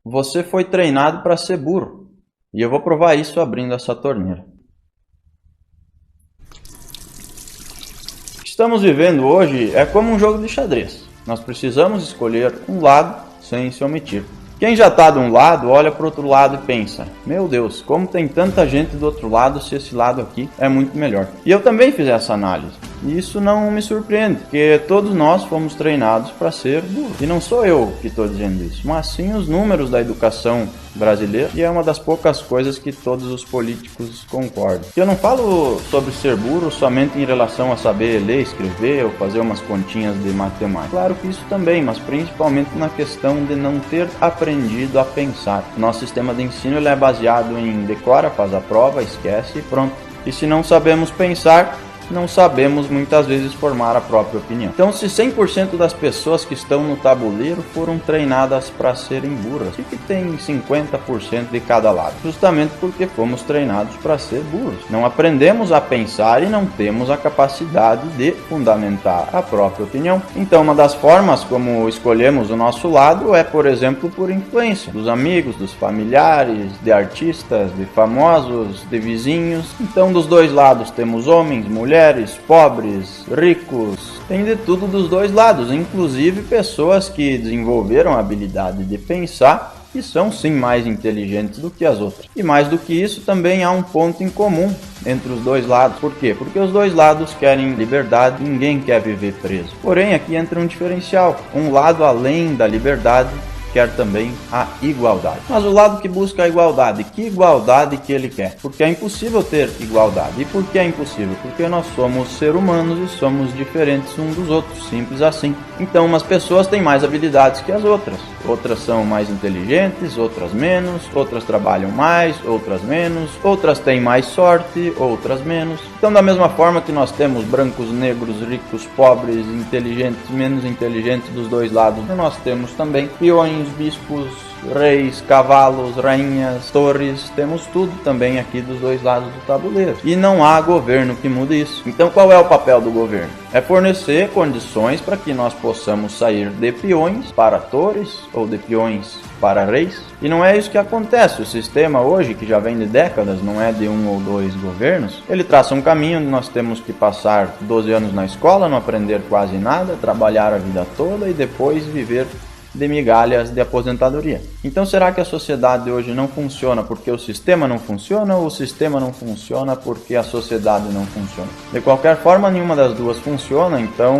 Você foi treinado para ser burro. E eu vou provar isso abrindo essa torneira. O que estamos vivendo hoje é como um jogo de xadrez. Nós precisamos escolher um lado sem se omitir. Quem já está de um lado, olha para o outro lado e pensa: meu Deus, como tem tanta gente do outro lado se esse lado aqui é muito melhor. E eu também fiz essa análise. E isso não me surpreende, porque todos nós fomos treinados para ser burros. E não sou eu que estou dizendo isso, mas sim os números da educação brasileira, e é uma das poucas coisas que todos os políticos concordam. Eu não falo sobre ser burro somente em relação a saber ler, escrever ou fazer umas continhas de matemática. Claro que isso também, mas principalmente na questão de não ter aprendido a pensar. Nosso sistema de ensino ele é baseado em decora, faz a prova, esquece e pronto. E se não sabemos pensar, não sabemos muitas vezes formar a própria opinião. Então, se 100% das pessoas que estão no tabuleiro foram treinadas para serem burras, o que tem 50% de cada lado? Justamente porque fomos treinados para ser burros. Não aprendemos a pensar e não temos a capacidade de fundamentar a própria opinião. Então, uma das formas como escolhemos o nosso lado é, por exemplo, por influência dos amigos, dos familiares, de artistas, de famosos, de vizinhos. Então, dos dois lados temos homens, mulheres, pobres, ricos, tem de tudo dos dois lados, inclusive pessoas que desenvolveram a habilidade de pensar e são sim mais inteligentes do que as outras. E mais do que isso, também há um ponto em comum entre os dois lados. Por quê? Porque os dois lados querem liberdade, ninguém quer viver preso. Porém, aqui entra um diferencial. Um lado, além da liberdade, quer também a igualdade. Mas o lado que busca a igualdade, que igualdade que ele quer? Porque é impossível ter igualdade. E por que é impossível? Porque nós somos seres humanos e somos diferentes uns dos outros, simples assim. Então, umas pessoas têm mais habilidades que as outras. Outras são mais inteligentes, outras menos, outras trabalham mais, outras menos, outras têm mais sorte, outras menos. Então, da mesma forma que nós temos brancos, negros, ricos, pobres, inteligentes, menos inteligentes dos dois lados, nós temos também peões, bispos, reis, cavalos, rainhas, torres, temos tudo também aqui dos dois lados do tabuleiro. E não há governo que mude isso. Então qual é o papel do governo? É fornecer condições para que nós possamos sair de peões para torres ou de peões para reis. E não é isso que acontece. O sistema hoje, que já vem de décadas, não é de um ou dois governos, ele traça um caminho onde nós temos que passar 12 anos na escola, não aprender quase nada, trabalhar a vida toda e depois viver de migalhas de aposentadoria. Então, será que a sociedade hoje não funciona porque o sistema não funciona ou o sistema não funciona porque a sociedade não funciona? De qualquer forma, nenhuma das duas funciona, então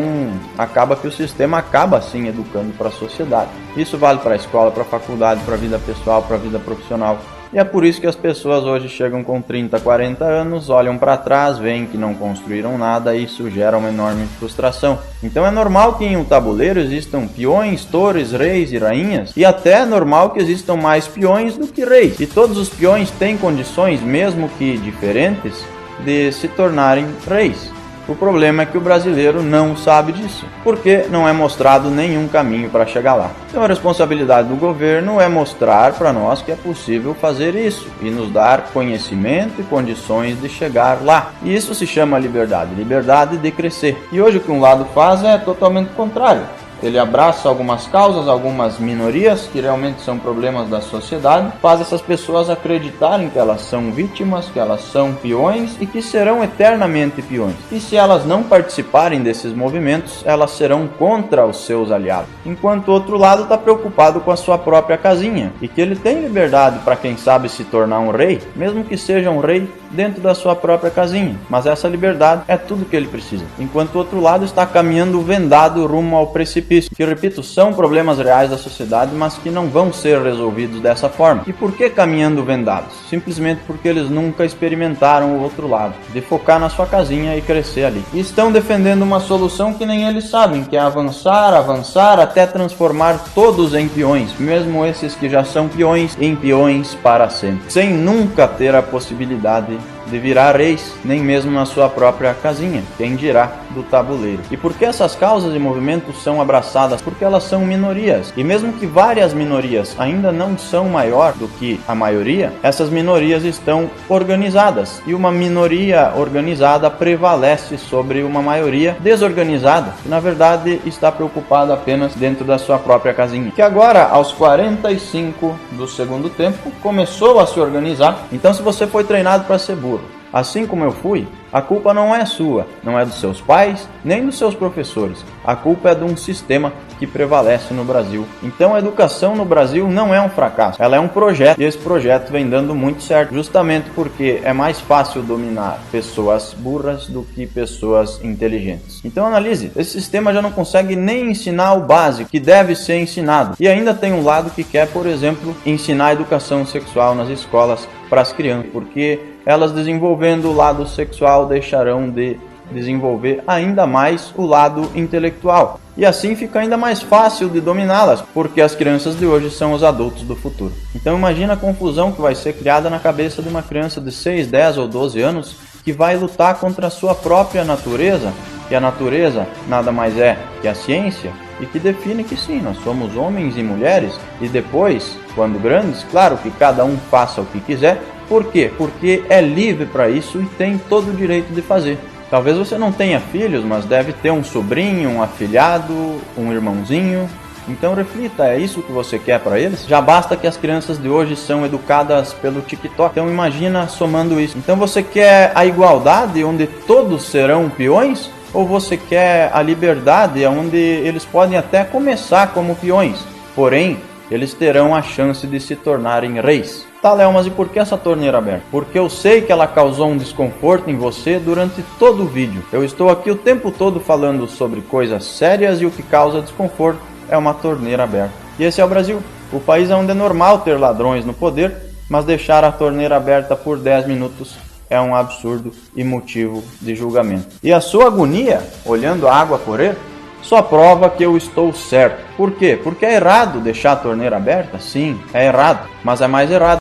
acaba que o sistema acaba sim educando para a sociedade. Isso vale para a escola, para a faculdade, para a vida pessoal, para a vida profissional. E é por isso que as pessoas hoje chegam com 30, 40 anos, olham para trás, veem que não construíram nada e isso gera uma enorme frustração. Então é normal que em um tabuleiro existam peões, torres, reis e rainhas, e até é normal que existam mais peões do que reis. E todos os peões têm condições, mesmo que diferentes, de se tornarem reis. O problema é que o brasileiro não sabe disso, porque não é mostrado nenhum caminho para chegar lá. Então a responsabilidade do governo é mostrar para nós que é possível fazer isso e nos dar conhecimento e condições de chegar lá. E isso se chama liberdade, liberdade de crescer. E hoje o que um lado faz é totalmente contrário. Ele abraça algumas causas, algumas minorias que realmente são problemas da sociedade, faz essas pessoas acreditarem que elas são vítimas, que elas são peões e que serão eternamente peões. E se elas não participarem desses movimentos, elas serão contra os seus aliados. Enquanto o outro lado está preocupado com a sua própria casinha e que ele tem liberdade para quem sabe se tornar um rei, mesmo que seja um rei dentro da sua própria casinha. Mas essa liberdade é tudo que ele precisa. Enquanto o outro lado está caminhando vendado rumo ao precipício. Que, repito, são problemas reais da sociedade, mas que não vão ser resolvidos dessa forma. E por que caminhando vendados? Simplesmente porque eles nunca experimentaram o outro lado, de focar na sua casinha e crescer ali. E estão defendendo uma solução que nem eles sabem, que é avançar, avançar, até transformar todos em peões, mesmo esses que já são peões, em peões para sempre, sem nunca ter a possibilidade de virar reis, nem mesmo na sua própria casinha, quem dirá do tabuleiro. E por que essas causas e movimentos são abraçadas? Porque elas são minorias. E mesmo que várias minorias ainda não são maior do que a maioria, essas minorias estão organizadas. E uma minoria organizada prevalece sobre uma maioria desorganizada, que na verdade está preocupada apenas dentro da sua própria casinha. Que agora, aos 45 do segundo tempo, começou a se organizar. Então, se você foi treinado para ser burro, assim como eu fui, a culpa não é sua, não é dos seus pais, nem dos seus professores. A culpa é de um sistema que prevalece no Brasil. Então a educação no Brasil não é um fracasso, ela é um projeto, e esse projeto vem dando muito certo, justamente porque é mais fácil dominar pessoas burras do que pessoas inteligentes. Então analise, esse sistema já não consegue nem ensinar o básico que deve ser ensinado, e ainda tem um lado que quer, por exemplo, ensinar educação sexual nas escolas para as crianças, porque elas desenvolvendo o lado sexual deixarão de desenvolver ainda mais o lado intelectual. E assim fica ainda mais fácil de dominá-las, porque as crianças de hoje são os adultos do futuro. Então imagina a confusão que vai ser criada na cabeça de uma criança de 6, 10 ou 12 anos que vai lutar contra a sua própria natureza, e a natureza nada mais é que a ciência, e que define que sim, nós somos homens e mulheres, e depois, quando grandes, claro que cada um faça o que quiser. Por quê? Porque é livre para isso e tem todo o direito de fazer. Talvez você não tenha filhos, mas deve ter um sobrinho, um afilhado, um irmãozinho. Então reflita, é isso que você quer para eles? Já basta que as crianças de hoje são educadas pelo TikTok. Então imagina somando isso. Então você quer a igualdade onde todos serão peões? Ou você quer a liberdade onde eles podem até começar como peões, porém eles terão a chance de se tornarem reis? Tá, Léo, mas e por que essa torneira aberta? Porque eu sei que ela causou um desconforto em você durante todo o vídeo. Eu estou aqui o tempo todo falando sobre coisas sérias e o que causa desconforto é uma torneira aberta. E esse é o Brasil, o país onde é normal ter ladrões no poder, mas deixar a torneira aberta por 10 minutos é um absurdo e motivo de julgamento. E a sua agonia, olhando a água correr, só prova que eu estou certo. Por quê? Porque é errado deixar a torneira aberta? Sim, é errado, mas é mais errado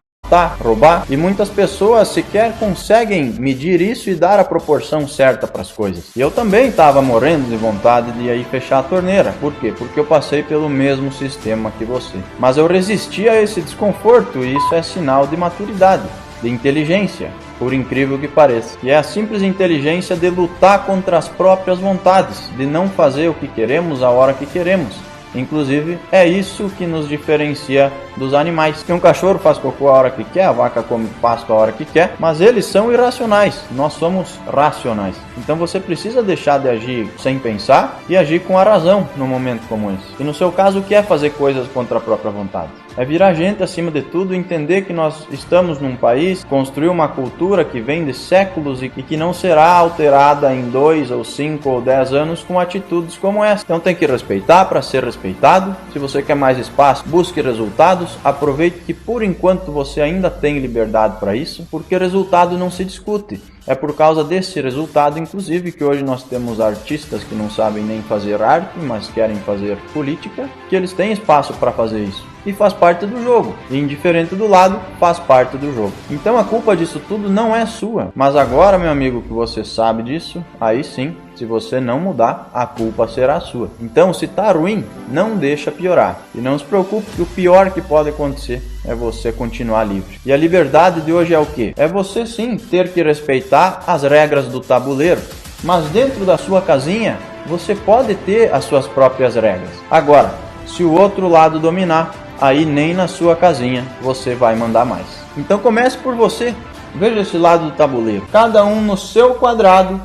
roubar, e muitas pessoas sequer conseguem medir isso e dar a proporção certa para as coisas. E eu também estava morrendo de vontade de ir fechar a torneira. Por quê? Porque eu passei pelo mesmo sistema que você. Mas eu resisti a esse desconforto, e isso é sinal de maturidade, de inteligência, por incrível que pareça. E é a simples inteligência de lutar contra as próprias vontades, de não fazer o que queremos a hora que queremos. Inclusive, é isso que nos diferencia dos animais. Que um cachorro faz cocô a hora que quer, a vaca come pasto a hora que quer, mas eles são irracionais, nós somos racionais. Então você precisa deixar de agir sem pensar e agir com a razão num momento como esse. E no seu caso, o que é fazer coisas contra a própria vontade? É virar gente acima de tudo, entender que nós estamos num país, construir uma cultura que vem de séculos e que não será alterada em 2 ou 5 ou 10 anos com atitudes como essa. Então tem que respeitar para ser respeitado. Se você quer mais espaço, busque resultados. Aproveite que por enquanto você ainda tem liberdade para isso, porque resultado não se discute. É por causa desse resultado, inclusive, que hoje nós temos artistas que não sabem nem fazer arte, mas querem fazer política, que eles têm espaço para fazer isso. E faz parte do jogo. E indiferente do lado, faz parte do jogo. Então a culpa disso tudo não é sua. Mas agora, meu amigo, que você sabe disso, aí sim, se você não mudar, a culpa será sua. Então, se tá ruim, não deixa piorar. E não se preocupe, que o pior que pode acontecer é você continuar livre. E a liberdade de hoje é o quê? É você sim ter que respeitar as regras do tabuleiro. Mas dentro da sua casinha, você pode ter as suas próprias regras. Agora, se o outro lado dominar, aí nem na sua casinha você vai mandar mais. Então comece por você. Veja esse lado do tabuleiro. Cada um no seu quadrado,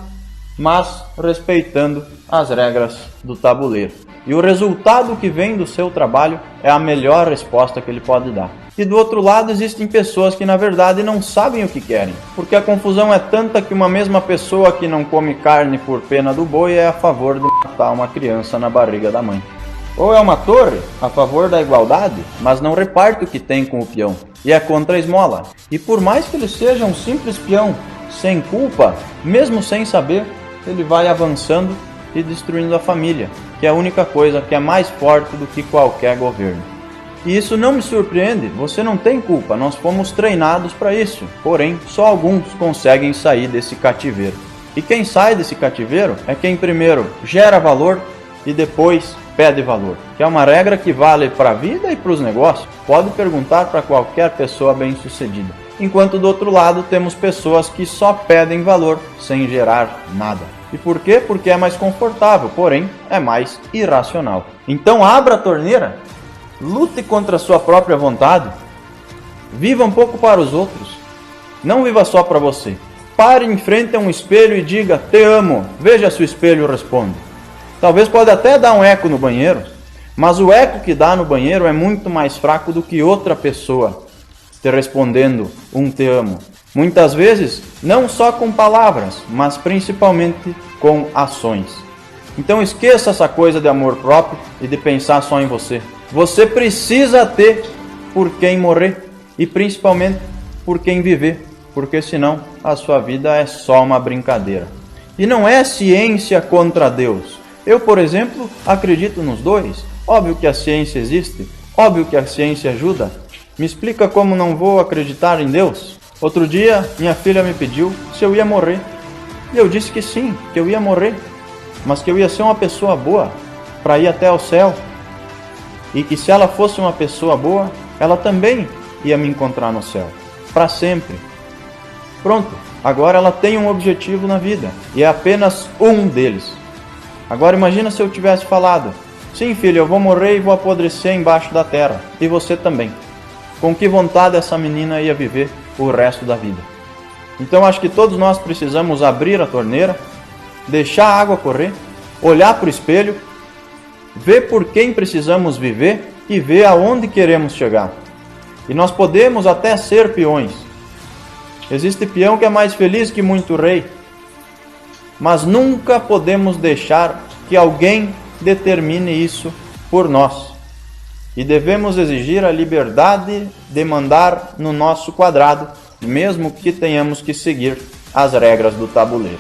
mas respeitando as regras do tabuleiro. E o resultado que vem do seu trabalho é a melhor resposta que ele pode dar. E do outro lado existem pessoas que na verdade não sabem o que querem. Porque a confusão é tanta que uma mesma pessoa que não come carne por pena do boi é a favor de matar uma criança na barriga da mãe. Ou é uma torre a favor da igualdade, mas não reparte o que tem com o peão, e é contra a esmola. E por mais que ele seja um simples peão, sem culpa, mesmo sem saber, ele vai avançando e destruindo a família, que é a única coisa que é mais forte do que qualquer governo. E isso não me surpreende, você não tem culpa, nós fomos treinados para isso. Porém, só alguns conseguem sair desse cativeiro. E quem sai desse cativeiro é quem primeiro gera valor e depois pede valor, que é uma regra que vale para a vida e para os negócios. Pode perguntar para qualquer pessoa bem-sucedida. Enquanto do outro lado temos pessoas que só pedem valor sem gerar nada. E por quê? Porque é mais confortável, porém é mais irracional. Então abra a torneira, lute contra a sua própria vontade, viva um pouco para os outros, não viva só para você. Pare em frente a um espelho e diga: te amo. Veja se o espelho responde. Talvez pode até dar um eco no banheiro, mas o eco que dá no banheiro é muito mais fraco do que outra pessoa te respondendo um te amo. Muitas vezes, não só com palavras, mas principalmente com ações. Então esqueça essa coisa de amor próprio e de pensar só em você. Você precisa ter por quem morrer e principalmente por quem viver, porque senão a sua vida é só uma brincadeira. E não é ciência contra Deus. Eu, por exemplo, acredito nos dois. Óbvio que a ciência existe, óbvio que a ciência ajuda. Me explica como não vou acreditar em Deus? Outro dia, minha filha me pediu se eu ia morrer. E eu disse que sim, que eu ia morrer, mas que eu ia ser uma pessoa boa para ir até o céu. E que se ela fosse uma pessoa boa, ela também ia me encontrar no céu, para sempre. Pronto, agora ela tem um objetivo na vida, e é apenas um deles. Agora imagina se eu tivesse falado: sim, filha, eu vou morrer e vou apodrecer embaixo da terra, e você também. Com que vontade essa menina ia viver o resto da vida? Então acho que todos nós precisamos abrir a torneira, deixar a água correr, olhar para o espelho, ver por quem precisamos viver e ver aonde queremos chegar. E nós podemos até ser peões. Existe peão que é mais feliz que muito rei, mas nunca podemos deixar que alguém determine isso por nós. E devemos exigir a liberdade de mandar no nosso quadrado, mesmo que tenhamos que seguir as regras do tabuleiro.